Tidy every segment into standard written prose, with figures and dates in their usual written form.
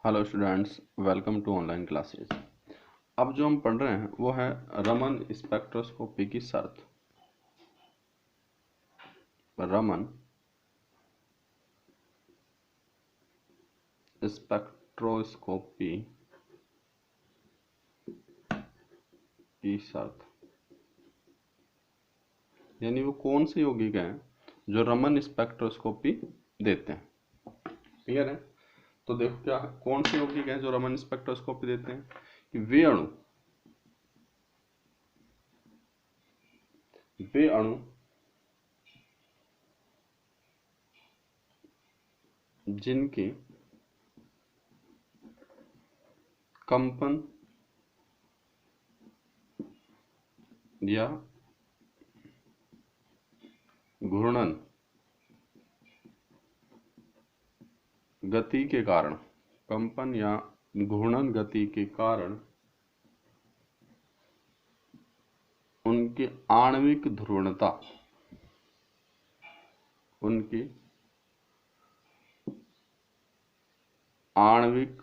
Hello students, welcome to online classes. अब जो हम पढ़ रहे हैं वो है रमन स्पेक्ट्रोस्कोपी की शर्त। रमन स्पेक्ट्रोस्कोपी की शर्त, यानी वो कौन से यौगिक हैं जो रमन स्पेक्ट्रोस्कोपी देते हैं। क्लियर है? तो देखो क्या कौन से यौगिक हैं जो रमन स्पेक्ट्रोस्कोपी देते हैं कि वे अणु जिनके कंपन या घूर्णन गति के कारण, कंपन या घूर्णन गति के कारण उनकी आणविक ध्रुवणता, उनकी आणविक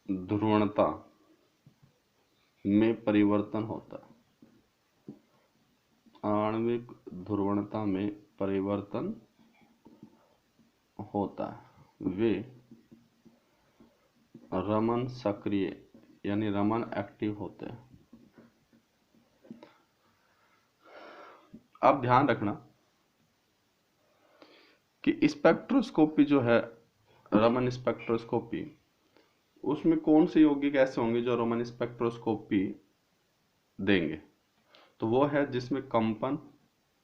ध्रुवणता में परिवर्तन होता है। आणविक ध्रुवणता में परिवर्तन होता है। वे रमन सक्रिय यानी रमन एक्टिव होते हैं। अब ध्यान रखना कि स्पेक्ट्रोस्कोपी जो है, रमन स्पेक्ट्रोस्कोपी, उसमें कौन से यौगिक ऐसे होंगे जो रमन स्पेक्ट्रोस्कोपी देंगे। तो वो है जिसमें कंपन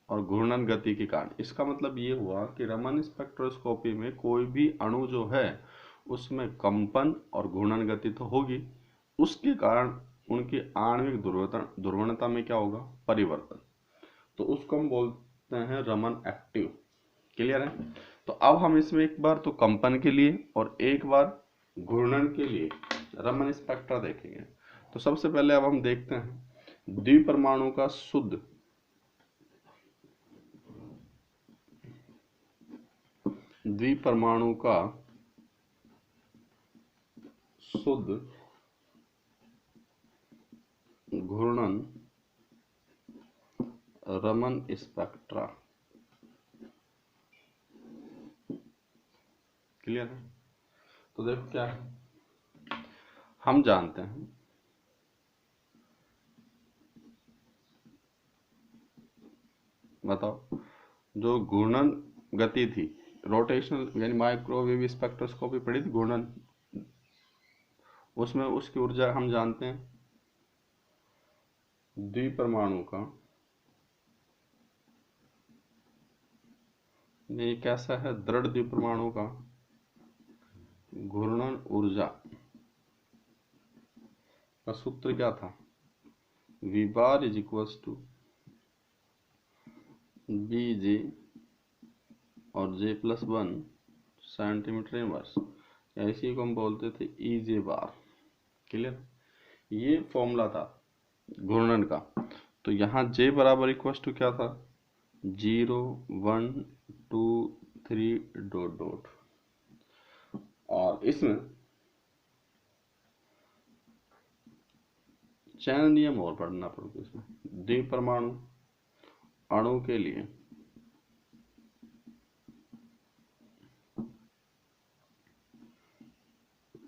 और घूर्णन गति के कारण। इसका मतलब ये हुआ कि रमन स्पेक्ट्रोस्कोपी में कोई भी अणु जो है उसमें कंपन और घूर्णन गति तो होगी, उसके कारण उनकी आणविक ध्रुवणता में क्या होगा, परिवर्तन। तो उसको हम बोलते हैं रमन एक्टिव। क्लियर है? तो अब हम इसमें एक बार तो कंपन के लिए और एक बार घूर्णन के लिए रमन स्पेक्ट्रा देखेंगे। तो सबसे पहले अब हम देखते हैं द्विपरमाणु का शुद्ध घूर्णन रमन स्पेक्ट्रा। क्लियर है? तो देखो क्या है, हम जानते हैं बताओ, जो घूर्णन गति थी, रोटेशनल यानी माइक्रोवेव स्पेक्ट्रोस्कोपी पढ़ी थी, घूर्णन, उसमें उसकी ऊर्जा हम जानते हैं द्विपरमाणु का, ये कैसा है, दृढ़ द्विपरमाणु का घूर्णन ऊर्जा का सूत्र क्या था, V bar is equals to BJ और J+1 सेंटीमीटर इनवर्स, या इसी को हम बोलते थे EJ बार। क्लियर? ये फॉर्मूला था घूर्णन का। तो यहाँ J बराबर इक्वल्स टू क्या था, 0 1 2 3 डॉट डॉट। और इसमें चैन नियम और पढ़ना पड़ेगा। इसमें द्विपरमाणु अणु के लिए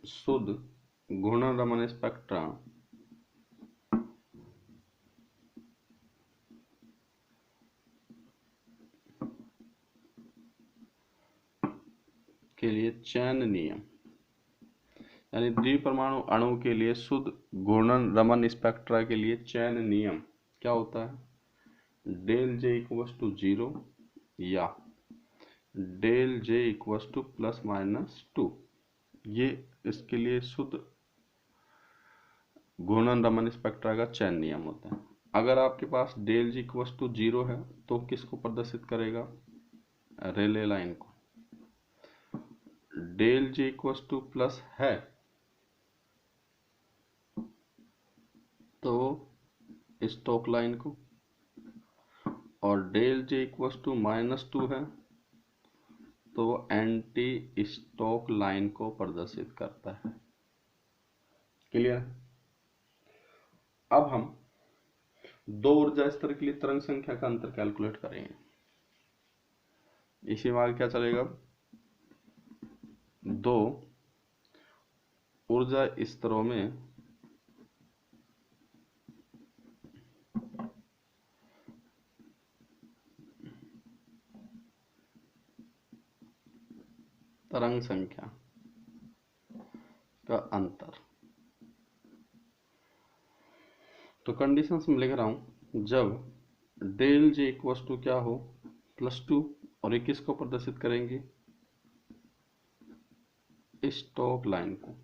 शुद्ध घूर्णन रमन स्पेक्ट्रा के लिए चैन नियम, यानी द्विपरमाणु अणु के लिए शुद्ध घूर्णन रमन स्पेक्ट्रा के लिए चैन नियम क्या होता है, डेल J इक्वल्स टू 0 या डेल J इक्वल्स टू +-2। ये इसके लिए शुद्ध घूर्णन रमन स्पेक्ट्रा का चैन नियम होता है। अगर आपके पास डेल G इक्वल्स टू 0 है तो किसको प्रदर्शित करेगा, रेले लाइन को। Del J equals to plus है तो स्टोक लाइन को, और डेल जे इक्वल टू -2 है, तो वो एंटी स्टोक लाइन को प्रदर्शित करता है। क्लियर? अब हम दो ऊर्जा स्तर के लिए तरंग संख्या का अंतर कैलकुलेट करेंगे। इसी में आगे क्या चलेगा, दो ऊर्जा स्तरों में तरंग संख्या का अंतर। तो कंडीशन में लिख रहा हूं, जब डेल जे इक्वल टू क्या हो, +2, और ये किसको प्रदर्शित करेंगे, स्टोक लाइन को।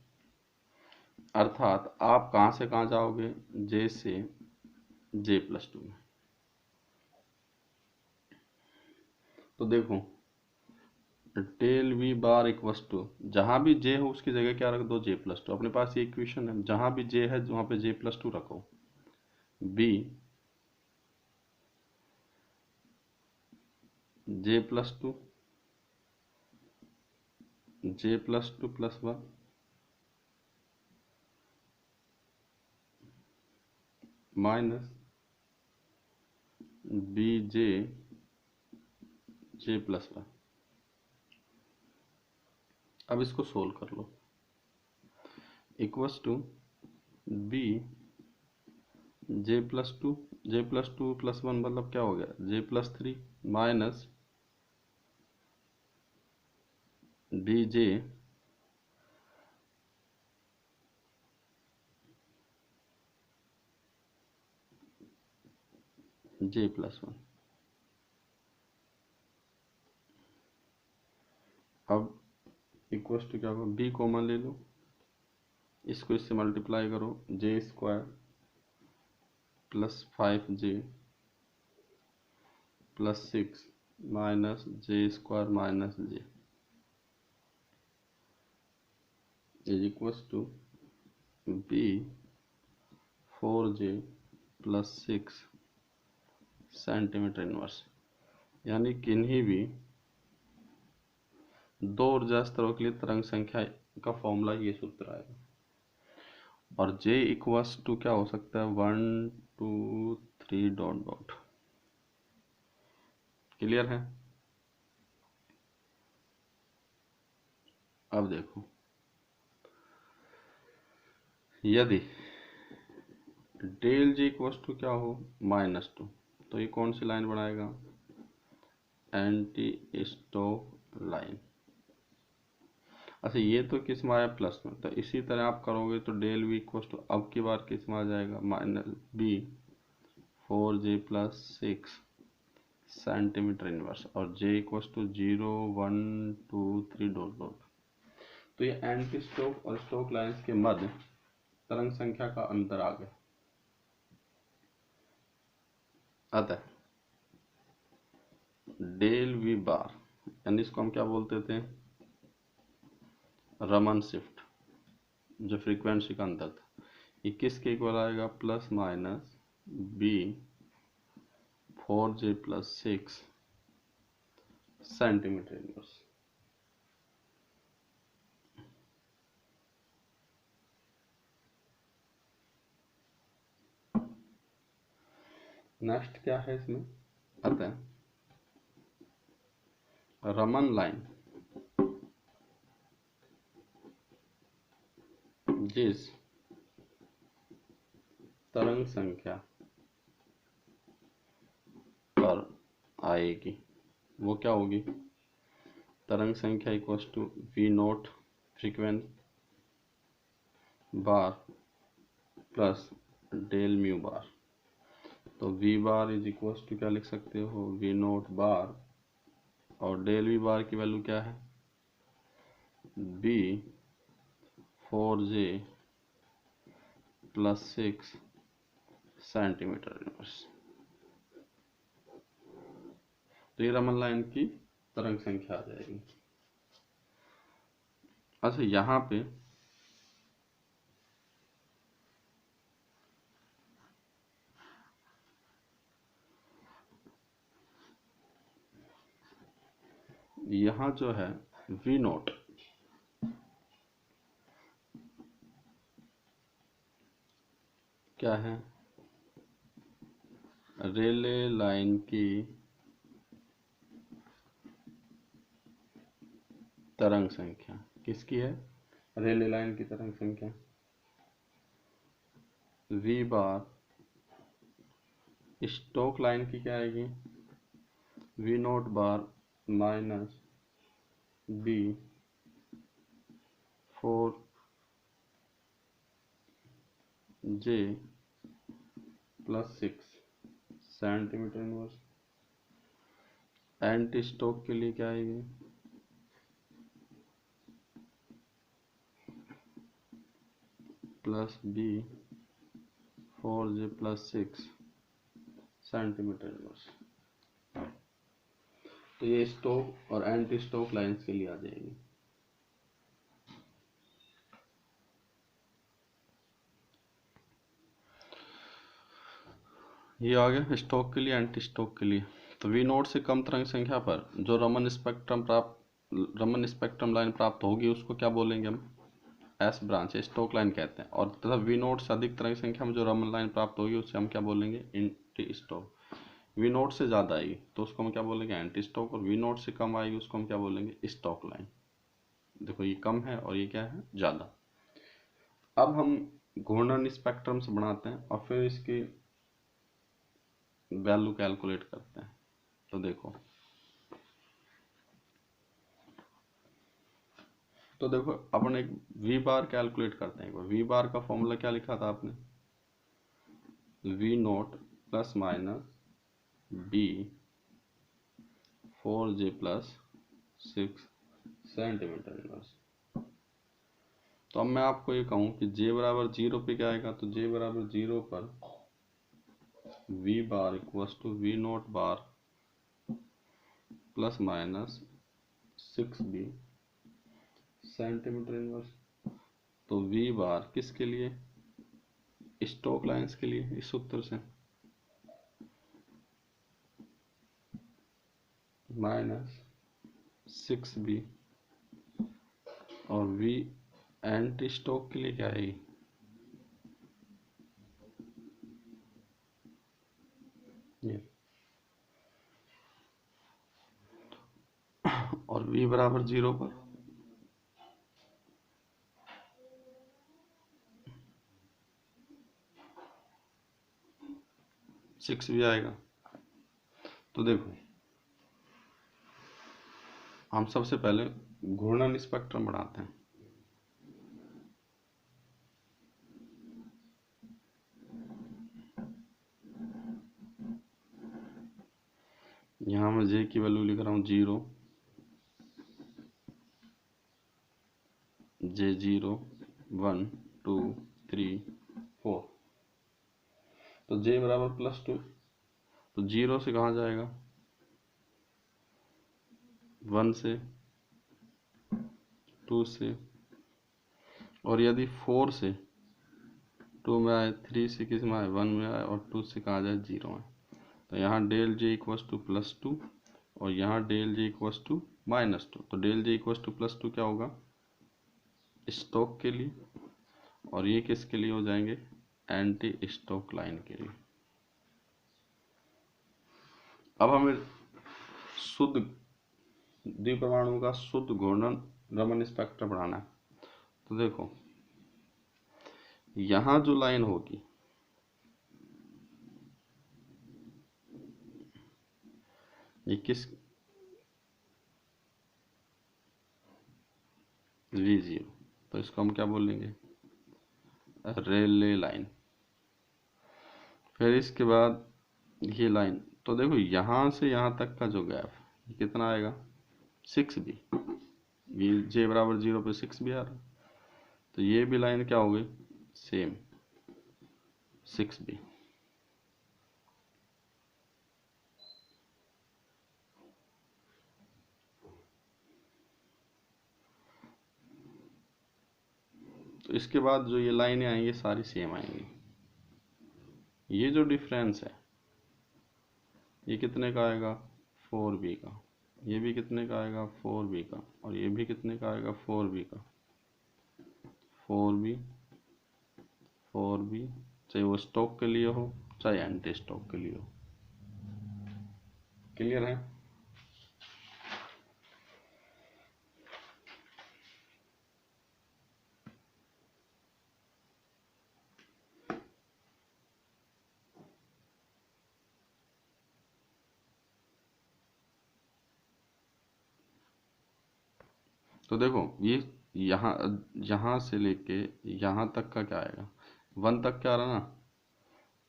अर्थात आप कहां से कहां जाओगे, जे से J+2 में। तो देखो del V bar equal to, जहां भी J हो उसकी जगह क्या रख दो, J+2। अपने पास ये इक्वेशन है, जहां भी J है वहां पे J+2 रखो। B J+2 J+2 + 1 minus BJ J+1। अब इसको सोल्व कर लो। Equals to B J+2 J+2 + 1 मतलब क्या हो गया, J+3 माइनस BJ J+1। अब इक्वल्स टू क्या होगा, B कॉमन ले लो, इसको इससे मल्टीप्लाई करो, J² + 5J + 6 minus J² - J is equals to B 4J + 6 centimetre inverse. यानी किन्हीं भी दो ऊर्जा स्तरों के लिए तरंग संख्या का फॉर्मूला ये सूत्र आएगा। और J इक्वल्स टू क्या हो सकता है, 1 2 3 ... क्लियर है? अब देखो, यदि डेल J इक्वल्स टू क्या हो, -2, तो ये कौन सी लाइन बनाएगा, एंटी स्टोक लाइन। अच्छा, ये तो किस में आया, प्लस में, तो इसी तरह आप करोगे तो डेल V इक्वल्स टू अब की बार किस में आ जाएगा, -B 4J + 6 सेंटीमीटर इनवर्स, और J इक्वल्स टू 0 1 2 3 ... तो ये एंटी स्टोक और स्टोक लाइंस के मध्य तरंग संख्या का अंतर आ गया। अतः डेल V बार, यानी इसको हम क्या बोलते थे, रमन शिफ्ट, जो फ्रीक्वेंसी का अंतर था, ये किसके इक्वल आएगा, ±B 4J + 6 centimetre inverse. Next क्या है इसमें, अतः रमन लाइन जिस तरंग संख्या पर आएगी वो क्या होगी, तरंग संख्या equals to V0 frequency bar plus del mu bar. तो V bar is equals to क्या लिख सकते हो, V0 बार, और डेल V बार की वैल्यू क्या है, B 4J + 6 सेंटीमीटर इनवर्स। तो ये रमन लाइन की तरंग संख्या आ जाएगी। अच्छा, यहाँ पे यहाँ जो है वी नोट क्या है, रेले लाइन की तरंग संख्या। किसकी है? रेले लाइन की तरंग संख्या। वी बार स्टोक लाइन की क्या आएगी? V note bar minus B 4J plus 6 centimetre inverse. Anti Stoke के लिए क्या आएगी? Plus B 4J plus 6 centimetre inverse. तो ये स्टोक और एंटी स्टोक लाइंस के लिए आ जाएगी। ये आ गया स्टोक के लिए, एंटी स्टोक के लिए। तो वी नोट से कम तरंग संख्या पर जो रमन स्पेक्ट्रम लाइन प्राप्त होगी उसको क्या बोलेंगे हम? एस ब्रांच, स्टोक लाइन कहते हैं। और तथा वी नोट से अधिक तरंग संख्या में जो रमन लाइन प्राप्त होगी उससे हम क्या बोलेंगे? Anti stock. वी नोट से ज़्यादा आएगी तो उसको हम क्या बोलेंगे? Anti Stoke. और वी नोट से कम आएगी उसको हम क्या बोलेंगे? Stoke line. देखो ये कम है और ये क्या है? ज़्यादा। अब हम घूर्णन स्पेक्ट्रम से बनाते हैं और फिर इसकी वैल्यू कैलकुलेट करते हैं। तो देखो अपन एक वी बार कैलकुलेट करते हैं। वी बार का फॉर्मूला क्या लिखा था आपने? V naught plus minus B 4J plus 6 centimetre inverse. तो अब मैं आपको ये कहूँ कि J बराबर 0 पे क्या आएगा? तो J बराबर 0 पर V bar equals to V note bar plus minus 6B centimetre inverse. तो V बार किसके लिए? स्टोक लाइंस के लिए। इस सूत्र से माइनस 6B और V एंटी स्टोक के लिए क्या है? ये और V बराबर 0 पर सिक्स भी आएगा। तो देखो हम सबसे पहले घूर्णन स्पेक्ट्रम बनाते हैं। यहाँ मैं J की वैल्यू लिख रहा हूँ 0, J0 1 2 3 4। तो J बराबर +2। तो 0 से कहाँ जाएगा? 1 से, 2 से, और यदि 4 से 2 में आए, 3 से किस में आए? 1 में आए, और 2 से कहाँ जाए? 0 में। तो यहाँ डेल J इक्वल्स टू +2 और यहाँ डेल J इक्वल्स टू -2। तो डेल J इक्वल्स टू +2 क्या होगा? स्टोक के लिए, और ये किसके लिए हो जाएंगे? एंटी स्टोक लाइन के लिए। अब हमें शुद्ध द्विपरमाणु का शुद्ध घूर्णन रमन स्पेक्ट्रम बनाना है। तो देखो यहाँ जो लाइन होगी ये किस? V0। तो इसको हम क्या बोलेंगे? रेले लाइन। फिर इसके बाद ये लाइन, तो देखो यहाँ से यहाँ तक का जो गैप ये कितना आएगा? 6B। J बराबर 0 पे 6B आ रहा। तो ये भी लाइन क्या हो गई? Same 6B। तो इसके बाद जो ये लाइनें आएंगी सारी सेम आएंगी। ये जो डिफरेंस है ये कितने का आएगा? 4B का। ये भी कितने का आएगा 4b का, और ये भी कितने का आएगा 4b का, 4b 4b, चाहे वो स्टॉक के लिए हो चाहे एंटी स्टॉक के लिए हो। क्लियर है? तो देखो ये यहाँ यहाँ से लेके यहाँ तक का क्या आएगा, 1 तक क्या रहा ना,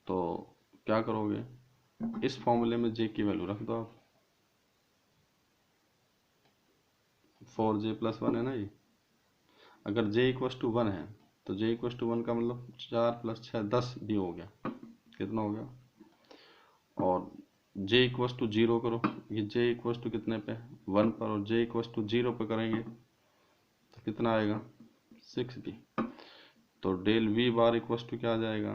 तो क्या करोगे, इस फॉर्मूले में जे की वैल्यू रख दो आप, 4j+1 है ना ये। अगर j = 1 है तो j = 1 का मतलब 4 + 6 10 भी हो गया, कितना हो गया। और j = 0 करो, ये j = कितने पे 1 पर, और j = 0 पे करेंगे तो कितना आएगा 6b। तो डेल v बार = क्या आ जाएगा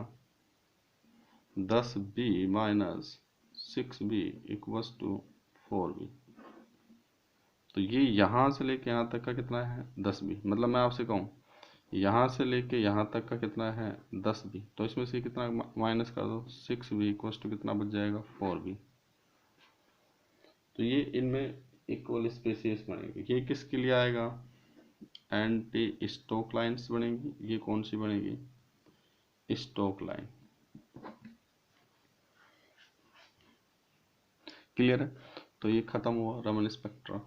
10b - 6b = 4b। तो ये यहाँ से लेके यहाँ तक का कितना है 10b, मतलब मैं आपसे कहूँ यहाँ से लेके यहाँ तक का कितना है 10b, तो इसमें से कितना माइनस कर दो 6b = कितना बच जाएगा 4b। तो ये इनमें इक्वल स्पेसिस बनेगी। ये किसके लिए आएगा, एंटी स्टॉक लाइन्स बनेगी। ये कौन सी बनेगी, स्टॉक लाइन। क्लियर है? तो ये खत्म हुआ रमन स्पेक्ट्रा।